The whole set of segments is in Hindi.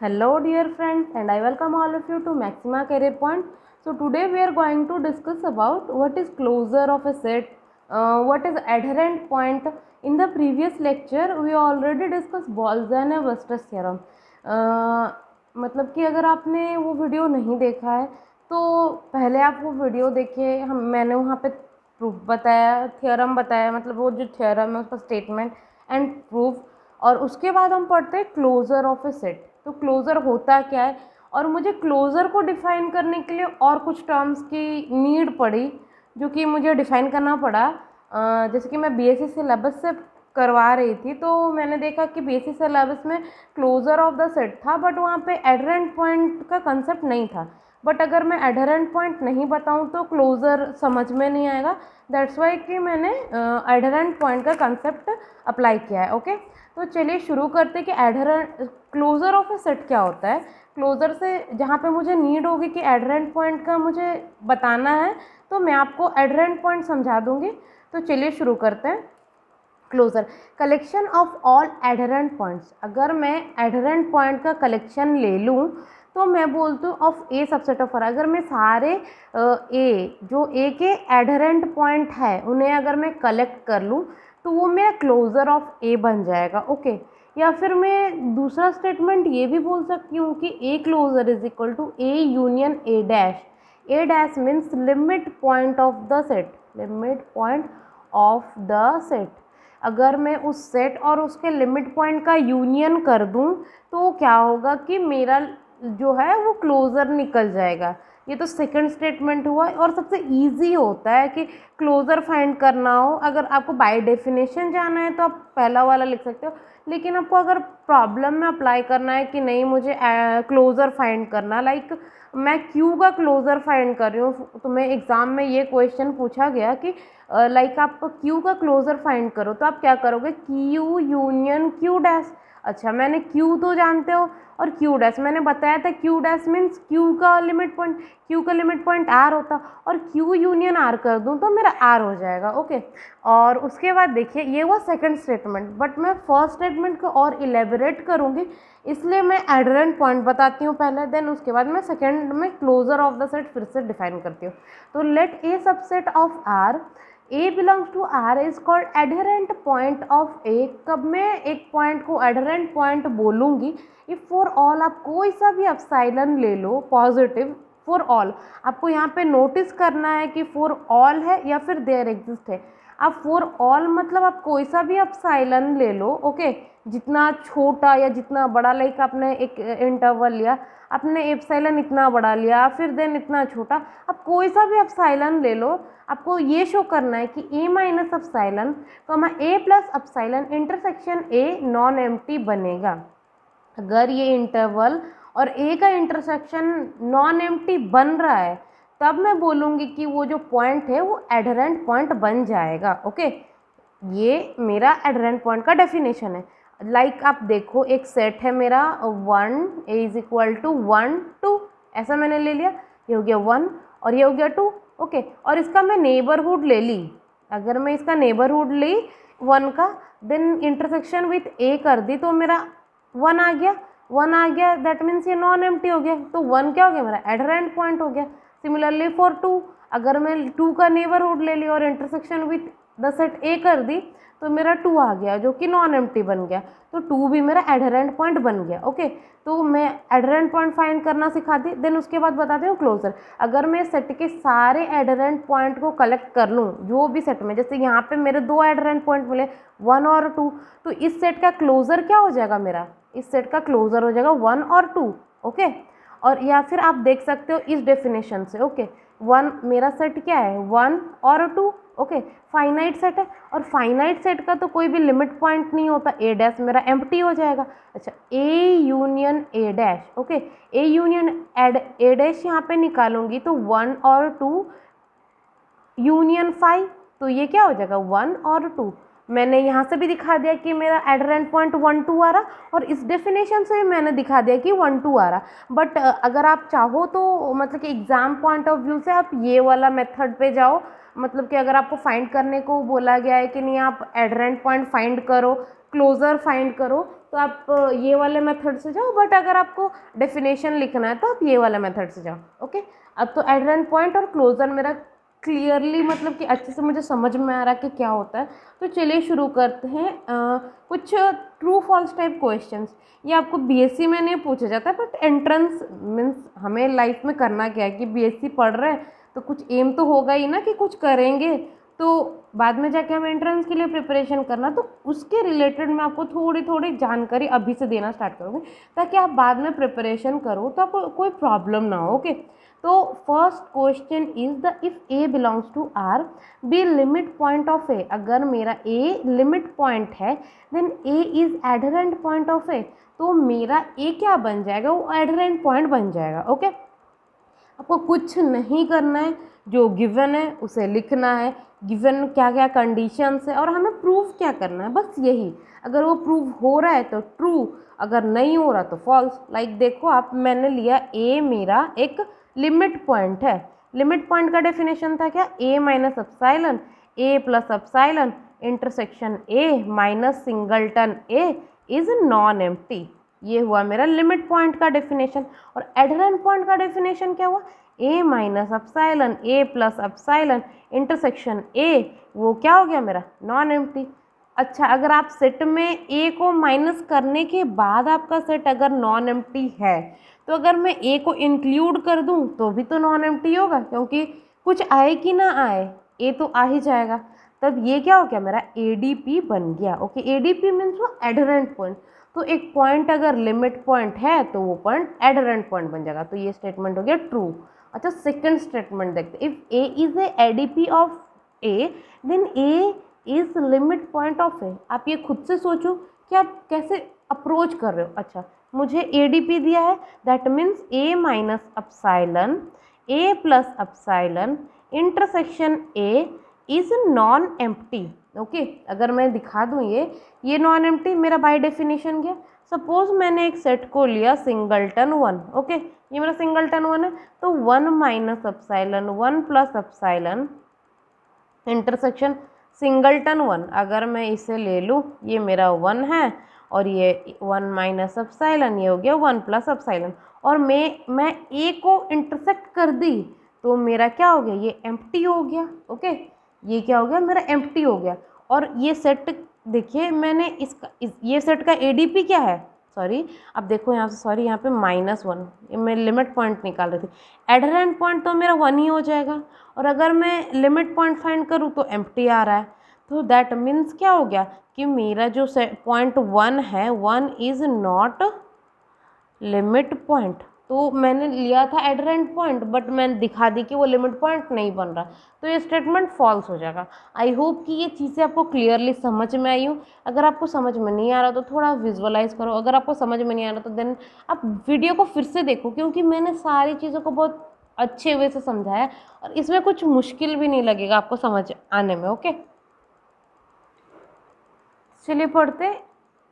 Hello dear friends, and I welcome all of you to Maxima Career Point. So today we are going to discuss about what is closure of a set, what is adherent point. In the previous lecture we already discussed Bolzano-Weierstrass theorem. मतलब कि अगर आपने वो वीडियो नहीं देखा है तो पहले आप वो वीडियो देखिए। मैंने वहाँ पे प्रूफ बताया, थ्योरम बताया, मतलब वो जो थ्योरम है उसका स्टेटमेंट एंड प्रूफ, और उसके बाद हम पढ़ते हैं क्लोजर ऑफ ए सेट। तो क्लोजर होता क्या है, और मुझे क्लोजर को डिफाइन करने के लिए और कुछ टर्म्स की नीड पड़ी जो कि मुझे डिफाइन करना पड़ा। जैसे कि मैं बीएससी सिलेबस से करवा रही थी तो मैंने देखा कि बीएससी सिलेबस में क्लोजर ऑफ द सेट था, बट वहाँ पे एडहेरेंट पॉइंट का कंसेप्ट नहीं था। बट अगर मैं एडहेरेंट पॉइंट नहीं बताऊँ तो क्लोजर समझ में नहीं आएगा। दैट्स वाई कि मैंने एडहेरेंट पॉइंट का कंसेप्ट अप्लाई किया है। ओके, तो चलिए शुरू करते कि adherent closure of a set क्या होता है। क्लोजर से जहाँ पे मुझे नीड होगी कि एडहेरेंट पॉइंट का मुझे बताना है तो मैं आपको एडहेरेंट पॉइंट समझा दूंगी। तो चलिए शुरू करते हैं। Closure, collection of all adherent points. अगर मैं एडहेरेंट पॉइंट का कलेक्शन ले लूँ तो मैं बोलती हूँ of a subset of R. अगर मैं सारे ए जो ए के एडहेरेंट पॉइंट है उन्हें अगर मैं कलेक्ट कर लूँ तो वो मेरा क्लोजर ऑफ ए बन जाएगा। ओके, या फिर मैं दूसरा स्टेटमेंट ये भी बोल सकती हूँ कि A closure is equal to A union A dash. A dash means limit point of the set, limit point of the set. अगर मैं उस सेट और उसके लिमिट पॉइंट का यूनियन कर दूं तो क्या होगा कि मेरा जो है वो क्लोजर निकल जाएगा। ये तो सेकंड स्टेटमेंट हुआ, और सबसे इजी होता है कि क्लोजर फाइंड करना हो। अगर आपको बाय डेफिनेशन जाना है तो आप पहला वाला लिख सकते हो, लेकिन आपको अगर प्रॉब्लम में अप्लाई करना है कि नहीं मुझे क्लोजर फाइंड करना, लाइक मैं क्यू का क्लोजर फाइंड कर रही हूँ, तुम्हें एग्ज़ाम में ये क्वेश्चन पूछा गया कि लाइक आप क्यू का क्लोजर फाइंड करो तो आप क्या करोगे, क्यू यूनियन क्यू डैश। अच्छा, मैंने क्यू तो जानते हो और क्यू डैश मैंने बताया था। क्यू डैश मीन्स क्यू का लिमिट पॉइंट, क्यू का लिमिट पॉइंट आर होता, और क्यू यूनियन आर कर दूँ तो मेरा आर हो जाएगा। ओके, और उसके बाद देखिए ये हुआ सेकंड स्टेटमेंट, बट मैं फर्स्ट स्टेटमेंट को और इलेबोरेट करूँगी, इसलिए मैं एडहेरेंट पॉइंट बताती हूँ पहले, देन उसके बाद मैं सेकंड में क्लोजर ऑफ द सेट फिर से डिफाइन करती हूँ। तो let A subset of R, A belongs to R is called adherent point of A. कब मैं एक पॉइंट को एडहेरेंट पॉइंट बोलूँगी, इफ फॉर ऑल, आप कोई सा भी एप्सिलॉन ले लो पॉजिटिव, फॉर ऑल। आपको यहाँ पे नोटिस करना है कि फॉर ऑल है या फिर देयर एग्जिस्ट है। आप फॉर ऑल मतलब आप कोई सा भी एप्सिलॉन ले लो। ओके, जितना छोटा या जितना बड़ा, लाइक आपने एक इंटरवल लिया, आपने एप्सिलॉन इतना बड़ा लिया फिर देन इतना छोटा, आप कोई सा भी एप्सिलॉन ले लो। आपको ये शो करना है कि A minus epsilon comma A plus epsilon intersection A non empty बनेगा। अगर ये इंटरवल और ए का इंटरसेक्शन नॉन एम्प्टी बन रहा है तब मैं बोलूँगी कि वो जो पॉइंट है वो एडहेरेंट पॉइंट बन जाएगा। ओके, ये मेरा एडहेरेंट पॉइंट का डेफिनेशन है। लाइक आप देखो, एक सेट है मेरा 1 ए इज इक्वल टू 1 2, ऐसा मैंने ले लिया, ये हो गया 1 और ये हो गया 2। ओके, और इसका मैं नेबरहुड ले ली। अगर मैं इसका नेबरहुड ली 1 का, देन इंटरसेक्शन विथ ए कर दी तो मेरा 1 आ गया, 1 आ गया, दैट मीन्स ये नॉन एम्प्टी हो गया, तो 1 क्या हो गया, मेरा एडहेरेंट पॉइंट हो गया। सिमिलरली फॉर 2, अगर मैं 2 का नेबरहुड ले ली और इंटरसेक्शन विथ द सेट ए कर दी तो मेरा 2 आ गया जो कि नॉन एम्प्टी बन गया, तो 2 भी मेरा एडहेरेंट पॉइंट बन गया। ओके, तो मैं एडहेरेंट पॉइंट फाइंड करना सिखा दी। देन उसके बाद बताते हूँ क्लोजर। अगर मैं सेट के सारे एडहेरेंट पॉइंट को कलेक्ट कर लूँ, जो भी सेट में, जैसे यहाँ पे मेरे 2 एडहेरेंट पॉइंट मिले 1 और 2, तो इस सेट का क्लोजर क्या हो जाएगा, मेरा इस सेट का क्लोजर हो जाएगा 1 और 2। ओके, और या फिर आप देख सकते हो इस डेफिनेशन से। ओके, 1 मेरा सेट क्या है, 1 और 2। ओके, फाइनाइट सेट है, और फाइनाइट सेट का तो कोई भी लिमिट पॉइंट नहीं होता, ए डैश मेरा एम्प्टी हो जाएगा। अच्छा, ए union A dash. Okay, A union A dash यहाँ पे निकालूंगी तो 1 और 2 यूनियन 5, तो ये क्या हो जाएगा 1 और 2। मैंने यहाँ से भी दिखा दिया कि मेरा एडहेरेंट पॉइंट 1 2 आ रहा, और इस डेफिनेशन से भी मैंने दिखा दिया कि 1 2 आ रहा। बट अगर आप चाहो तो मतलब कि एग्ज़ाम पॉइंट ऑफ व्यू से आप ये वाला मेथड पे जाओ, मतलब कि अगर आपको फाइंड करने को बोला गया है कि नहीं आप एडहेरेंट पॉइंट फाइंड करो क्लोज़र फाइंड करो तो आप ये वाले मेथड से जाओ, बट अगर आपको डेफिनेशन लिखना है तो आप ये वाले मेथड से जाओ। ओके, अब तो एडहेरेंट पॉइंट और क्लोज़र मेरा क्लियरली मतलब कि अच्छे से मुझे समझ में आ रहा है कि क्या होता है। तो चलिए शुरू करते हैं। कुछ ट्रू फॉल्स टाइप क्वेश्चंस, ये आपको बीएससी में नहीं पूछा जाता है, बट एंट्रेंस मीन्स हमें लाइफ में करना क्या है कि बीएससी पढ़ रहे हैं तो कुछ एम तो होगा ही ना कि कुछ करेंगे, तो बाद में जाके हम एंट्रेंस के लिए प्रिपरेशन करना, तो उसके रिलेटेड मैं आपको थोड़ी थोड़ी जानकारी अभी से देना स्टार्ट करूँगी ताकि आप बाद में प्रिपरेशन करो तो आपको कोई प्रॉब्लम ना हो। ओके, तो first question is the if A belongs to R be limit point of A. अगर मेरा ए लिमिट पॉइंट है then A is adherent point of A, तो मेरा ए क्या बन जाएगा, वो एडहेरेंट पॉइंट बन जाएगा। ओके, आपको कुछ नहीं करना है, जो गिवन है उसे लिखना है, गिवन क्या क्या कंडीशंस है और हमें प्रूव क्या करना है, बस यही। अगर वो प्रूव हो रहा है तो ट्रू, अगर नहीं हो रहा तो फॉल्स। लाइक देखो आप, मैंने लिया ए मेरा एक लिमिट पॉइंट है। लिमिट पॉइंट का डेफिनेशन था क्या, A minus epsilon A plus epsilon intersection A minus singleton A is non empty. ये हुआ मेरा लिमिट पॉइंट का डेफिनेशन। और एडहेरेंट पॉइंट का डेफिनेशन क्या हुआ, A minus epsilon A plus epsilon intersection A, वो क्या हो गया मेरा, नॉन एम्प्टी। अच्छा, अगर आप सेट में ए को माइनस करने के बाद आपका सेट अगर नॉन एम्प्टी है, तो अगर मैं ए को इंक्लूड कर दूं तो भी तो नॉन एम्प्टी होगा, क्योंकि कुछ आए कि ना आए ए तो आ ही जाएगा। तब ये क्या हो गया, मेरा एडीपी बन गया। ओके, एडीपी मीन्स वो एडहेरेंट पॉइंट। तो एक पॉइंट अगर लिमिट पॉइंट है तो वो पॉइंट एडहेरेंट पॉइंट बन जाएगा। तो ये स्टेटमेंट हो गया ट्रू। अच्छा, सेकंड स्टेटमेंट देखते, if A is A ADP of A then A is limit point of A. आप ये खुद से सोचो कि आप कैसे अप्रोच कर रहे हो। अच्छा, मुझे एडीपी दिया है, that means A minus epsilon A plus epsilon intersection A is non empty. Okay, अगर मैं दिखा दूँ ये नॉन एम्प्टी मेरा बाय डेफिनेशन क्या। सपोज मैंने एक सेट को लिया सिंगलटन 1। ओके, ये मेरा सिंगलटन 1 है, तो 1 minus epsilon 1 plus epsilon intersection singleton 1। अगर मैं इसे ले लूँ, ये मेरा 1 है और ये 1 माइनस एप्सिलॉन, ये हो गया 1 प्लस एप्सिलॉन, और मैं ए को इंटरसेक्ट कर दी तो मेरा क्या हो गया, ये एम्प्टी हो गया। ओके, ये क्या हो गया, मेरा एम्प्टी हो गया। और ये सेट देखिए, मैंने ये सेट का एडीपी क्या है, सॉरी अब देखो यहाँ से, सॉरी यहाँ पे -1, ये मैं लिमिट पॉइंट निकाल रही थी। एडहेरेंट पॉइंट तो मेरा 1 ही हो जाएगा, और अगर मैं लिमिट पॉइंट फाइंड करूँ तो एम्प्टी आ रहा है। तो दैट मीन्स क्या हो गया कि मेरा जो पॉइंट 1 है, 1 इज़ नॉट लिमिट पॉइंट। तो मैंने लिया था एडहेरेंट पॉइंट, बट मैंने दिखा दी कि वो लिमिट पॉइंट नहीं बन रहा, तो ये स्टेटमेंट फॉल्स हो जाएगा। आई होप कि ये चीज़ें आपको क्लियरली समझ में आई हूँ। अगर आपको समझ में नहीं आ रहा तो थोड़ा विजुअलाइज करो, अगर आपको समझ में नहीं आ रहा तो देन आप वीडियो को फिर से देखो, क्योंकि मैंने सारी चीज़ों को बहुत अच्छे वे से समझाया और इसमें कुछ मुश्किल भी नहीं लगेगा आपको समझ आने में। ओके, चलिए पढ़ते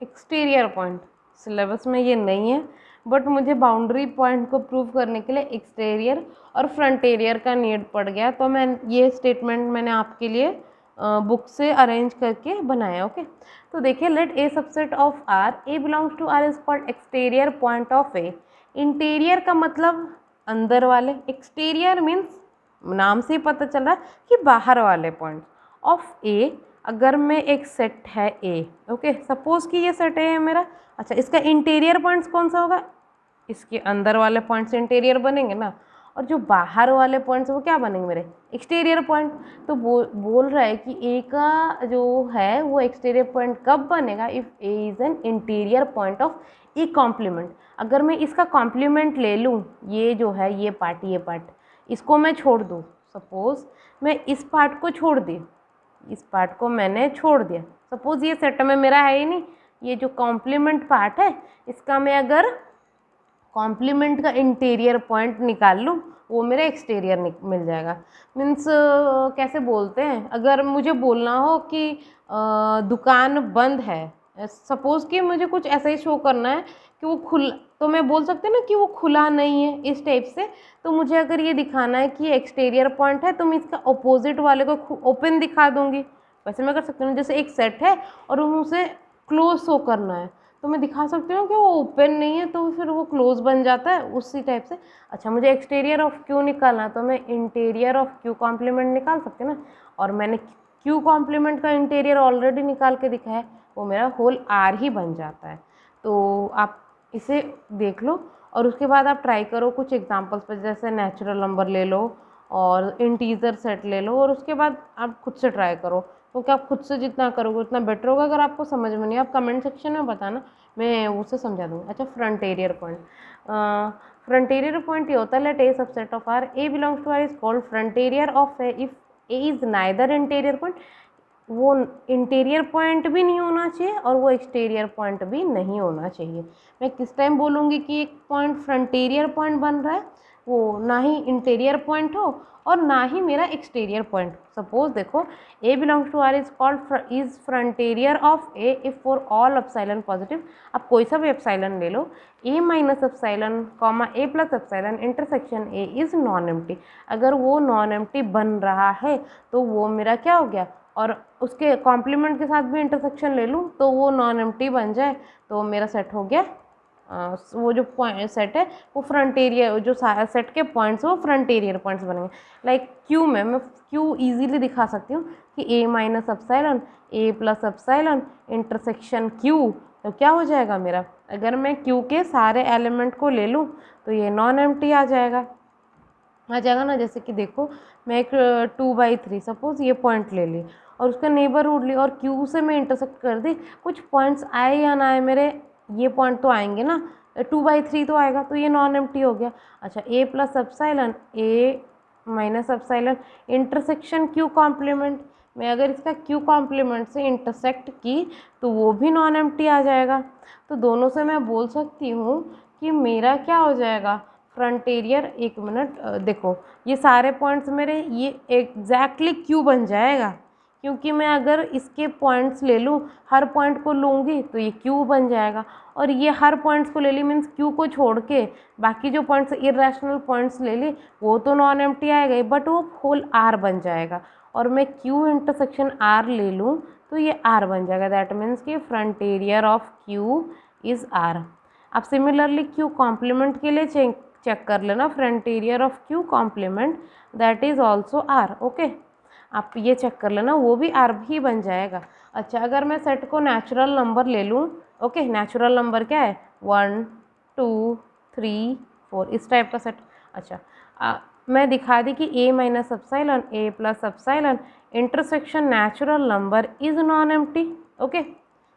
एक्सटीरियर पॉइंट। सिलेबस में ये नहीं है, बट मुझे बाउंड्री पॉइंट को प्रूव करने के लिए एक्सटीरियर और फ्रंटेरियर का नीड पड़ गया, तो मैं ये स्टेटमेंट मैंने आपके लिए बुक से अरेंज करके बनाया। ओके, तो देखिए, let A subset of R, A belongs to R is called exterior point of A. Interior का मतलब अंदर वाले, एक्सटीरियर मीन्स नाम से ही पता चल रहा है कि बाहर वाले पॉइंट ऑफ ए। अगर मैं एक सेट है ए, ओके, सपोज कि ये सेट ए है मेरा। अच्छा, इसका इंटीरियर पॉइंट्स कौन सा होगा, इसके अंदर वाले पॉइंट्स इंटीरियर बनेंगे ना, और जो बाहर वाले पॉइंट्स वो क्या बनेंगे, मेरे एक्सटीरियर पॉइंट। तो बोल रहा है कि ए का जो है वो एक्सटीरियर पॉइंट कब बनेगा, if a is an interior point of A complement. अगर मैं इसका कॉम्प्लीमेंट ले लूँ, ये जो है ये पार्ट इसको मैं छोड़ दूँ, सपोज मैं इस पार्ट को छोड़ दी, इस पार्ट को मैंने छोड़ दिया, सपोज ये सेट में मेरा है ही नहीं, ये जो कॉम्प्लीमेंट पार्ट है इसका मैं अगर कॉम्प्लीमेंट का इंटीरियर पॉइंट निकाल लूँ, वो मेरा एक्सटीरियर मिल जाएगा। मीन्स कैसे बोलते हैं, अगर मुझे बोलना हो कि दुकान बंद है, सपोज़ कि मुझे कुछ ऐसा ही शो करना है कि वो खुला, तो मैं बोल सकते हैं ना कि वो खुला नहीं है, इस टाइप से। तो मुझे अगर ये दिखाना है कि एक्सटीरियर पॉइंट है, तो मैं इसका अपोजिट वाले को ओपन दिखा दूँगी। वैसे मैं कर सकती हूँ, जैसे एक सेट है और हम उसे क्लोज शो करना है तो मैं दिखा सकती हूँ कि वो ओपन नहीं है तो फिर वो क्लोज बन जाता है उसी टाइप से। अच्छा, मुझे एक्सटीरियर ऑफ क्यू निकालना तो मैं इंटीरियर ऑफ क्यू कॉम्प्लीमेंट निकाल सकती हूँ ना, और मैंने क्यू कॉम्प्लीमेंट का इंटीरियर ऑलरेडी निकाल के दिखा है, वो मेरा होल आर ही बन जाता है। तो आप इसे देख लो और उसके बाद आप ट्राई करो कुछ एग्जांपल्स पर, जैसे नेचुरल नंबर ले लो और इंटीजर सेट ले लो और उसके बाद आप खुद से ट्राई करो, क्योंकि आप खुद से जितना करोगे उतना बेटर होगा। अगर आपको समझ में नहीं आप कमेंट सेक्शन में बताना, मैं उसे समझा दूँगी। अच्छा, फ्रंटेरियर पॉइंट। फ्रंटेरियर पॉइंट ये होता है, let A subset of R, A belongs to R is called frontier of A if A is neither interior point. वो इंटीरियर पॉइंट भी नहीं होना चाहिए और वो एक्सटीरियर पॉइंट भी नहीं होना चाहिए। मैं किस टाइम बोलूँगी कि एक पॉइंट फ्रंटेरियर पॉइंट बन रहा है, वो ना ही इंटीरियर पॉइंट हो और ना ही मेरा एक्सटीरियर पॉइंट। सपोज देखो, A belongs to R is called is frontier of A if for all epsilon positive. आप कोई सा भी एप्सिलॉन ले लो, A minus epsilon comma A plus epsilon intersection A is non empty. अगर वो नॉन एम्प्टी बन रहा है तो वो मेरा क्या हो गया, और उसके कॉम्प्लीमेंट के साथ भी इंटरसेक्शन ले लूँ तो वो नॉन एम्प्टी बन जाए तो मेरा सेट हो गया। वो जो पॉइंट सेट है वो फ्रंटेरियर, जो सेट के पॉइंट्स वो फ्रंटेरियर पॉइंट्स बनेंगे। लाइक क्यू में मैं क्यू इजीली दिखा सकती हूँ कि A minus epsilon A plus epsilon intersection Q, तो क्या हो जाएगा मेरा, अगर मैं क्यू के सारे एलिमेंट को ले लूँ तो ये नॉन एम्प्टी आ जाएगा ना। जैसे कि देखो, मैं एक 2/3 सपोज ये पॉइंट ले ली और उसका नेबरहुड ली और क्यू से मैं इंटरसेक्ट कर दी, कुछ पॉइंट्स आए या ना आए मेरे, ये पॉइंट तो आएंगे ना, 2/3 तो आएगा, तो ये नॉन एम्प्टी हो गया। अच्छा, A plus epsilon A minus epsilon intersection Q complement, मैं अगर इसका क्यू कॉम्प्लीमेंट से इंटरसेक्ट की तो वो भी नॉन एम्प्टी आ जाएगा। तो दोनों से मैं बोल सकती हूँ कि मेरा क्या हो जाएगा, फ्रंटेरियर। एक मिनट, देखो ये सारे पॉइंट्स मेरे ये एग्जैक्टली क्यू बन जाएगा, क्योंकि मैं अगर इसके पॉइंट्स ले लूँ, हर पॉइंट को लूँगी तो ये क्यू बन जाएगा, और ये हर पॉइंट्स को ले ली मीन्स क्यू को छोड़ के बाकी जो पॉइंट्स इरेशनल पॉइंट्स ले ली वो तो नॉन एम्प्टी आएगा ही, बट वो होल आर बन जाएगा। और मैं क्यू इंटरसेक्शन आर ले लूँ तो ये आर बन जाएगा, दैट मीन्स कि frontier of Q is R. आप सिमिलरली क्यू कॉम्प्लीमेंट के लिए चेक कर लेना, frontier of Q complement that is also R. Okay, आप ये चेक कर लेना, वो भी आर ही बन जाएगा। अच्छा, अगर मैं सेट को नेचुरल नंबर ले लूँ, ओके, नेचुरल नंबर क्या है, 1 2 3 4, इस टाइप का सेट। अच्छा, मैं दिखा दी कि A minus epsilon A plus epsilon intersection natural number is non empty. Okay,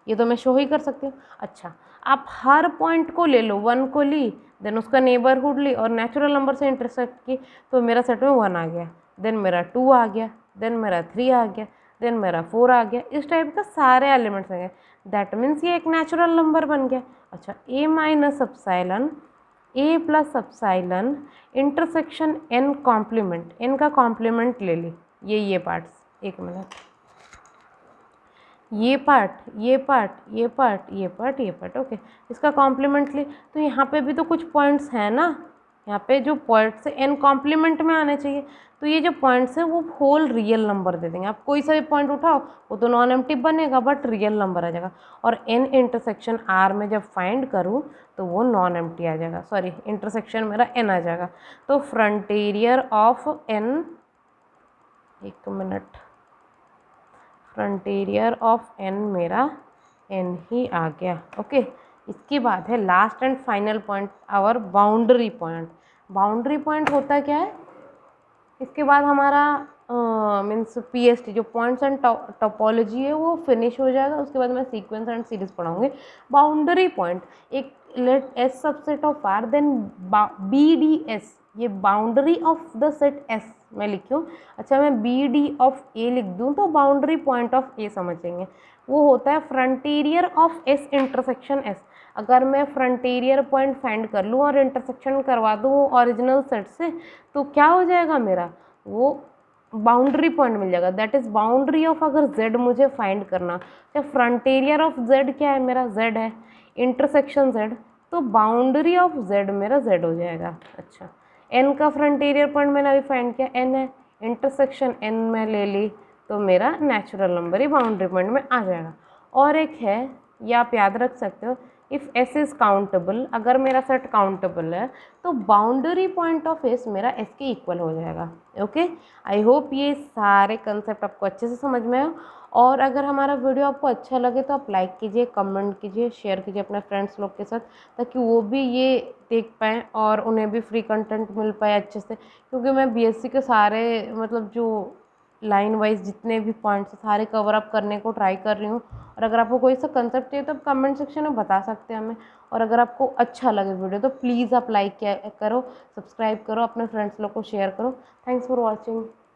ये तो मैं शो ही कर सकती हूँ। अच्छा, आप हर पॉइंट को ले लो, 1 को ली, देन उसका नेबरहुड ली और नेचुरल नंबर से इंटरसेक्ट की, तो मेरा सेट में 1 आ गया, देन मेरा 2 आ गया, देन मेरा 3 आ गया, देन मेरा 4 आ गया, इस टाइप का सारे एलिमेंट्स आ गए, दैट मीन्स ये एक नेचुरल नंबर बन गया। अच्छा, A minus epsilon A plus epsilon intersection N complement, N का कॉम्प्लीमेंट ले ली, ये पार्ट्स, एक मिनट, ये पार्ट ये पार्ट ये पार्ट ये पार्ट ये पार्ट, ओके, इसका कॉम्प्लीमेंट ले, तो यहाँ पे भी तो कुछ पॉइंट्स हैं ना, यहाँ पे जो पॉइंट्स है एन कॉम्प्लीमेंट में आने चाहिए, तो ये जो पॉइंट्स है वो होल रियल नंबर दे देंगे। आप कोई सा भी पॉइंट उठाओ वो तो नॉन एम्प्टी बनेगा बट रियल नंबर आ जाएगा, और एन इंटरसेक्शन आर में जब फाइंड करूँ तो वो नॉन एम्प्टी आ जाएगा, सॉरी इंटरसेक्शन मेरा एन आ जाएगा। तो फ्रंटेरियर ऑफ एन, एक मिनट, फ्रंटेरियर ऑफ एन मेरा एन ही आ गया। ओके, इसके बाद है last and final point, our boundary point. Boundary point होता क्या है, इसके बाद हमारा मीन्स पीएसटी जो पॉइंट्स एंड टोपोलॉजी है वो फिनिश हो जाएगा, उसके बाद मैं सीक्वेंस एंड सीरीज पढ़ाऊंगी। बाउंड्री पॉइंट, एक let S subset of R then B D S, ये boundary of the set S मैं लिखूँ। अच्छा, मैं बी डी ऑफ ए लिख दूँ तो बाउंड्री पॉइंट ऑफ ए समझेंगे, वो होता है फ्रंटेरियर ऑफ एस इंटरसेक्शन एस। अगर मैं फ्रंटेरियर पॉइंट फाइंड कर लूँ और इंटरसेक्शन करवा दूँ ओरिजिनल सेट से तो क्या हो जाएगा मेरा, वो बाउंड्री पॉइंट मिल जाएगा, दैट इज़ बाउंड्री ऑफ, अगर z मुझे फाइंड करना, तो फ्रंटेरियर ऑफ z क्या है मेरा, z है, इंटरसेक्शन z, तो बाउंड्री ऑफ z मेरा z हो जाएगा। अच्छा, n का फ्रंटेरियर पॉइंट मैंने अभी फाइंड किया, n है, इंटरसेक्शन n में ले ली तो मेरा नेचुरल नंबर ही बाउंड्री पॉइंट में आ जाएगा। और एक है ये आप याद रख सकते हो। इफ़ एस इज़ काउंटेबल, अगर मेरा सेट काउंटेबल है तो बाउंड्री पॉइंट ऑफ एस मेरा एस के इक्वल हो जाएगा। ओके, आई होप ये सारे कंसेप्ट आपको अच्छे से समझ में आए। और अगर हमारा वीडियो आपको अच्छा लगे तो आप लाइक कीजिए, कमेंट कीजिए, शेयर कीजिए अपने फ्रेंड्स लोग के साथ, ताकि वो भी ये देख पाएँ और उन्हें भी फ्री कंटेंट मिल पाए अच्छे से। क्योंकि मैं बीएससी के सारे मतलब जो लाइन वाइज जितने भी पॉइंट्स सारे कवर अप करने को ट्राई कर रही हूँ। और अगर आपको कोई सा कंसेप्ट चाहिए तो आप कमेंट सेक्शन में बता सकते हैं हमें। और अगर आपको अच्छा लगे वीडियो तो प्लीज़ आप लाइक करो, सब्सक्राइब करो, अपने फ्रेंड्स लोग को शेयर करो। Thanks for watching.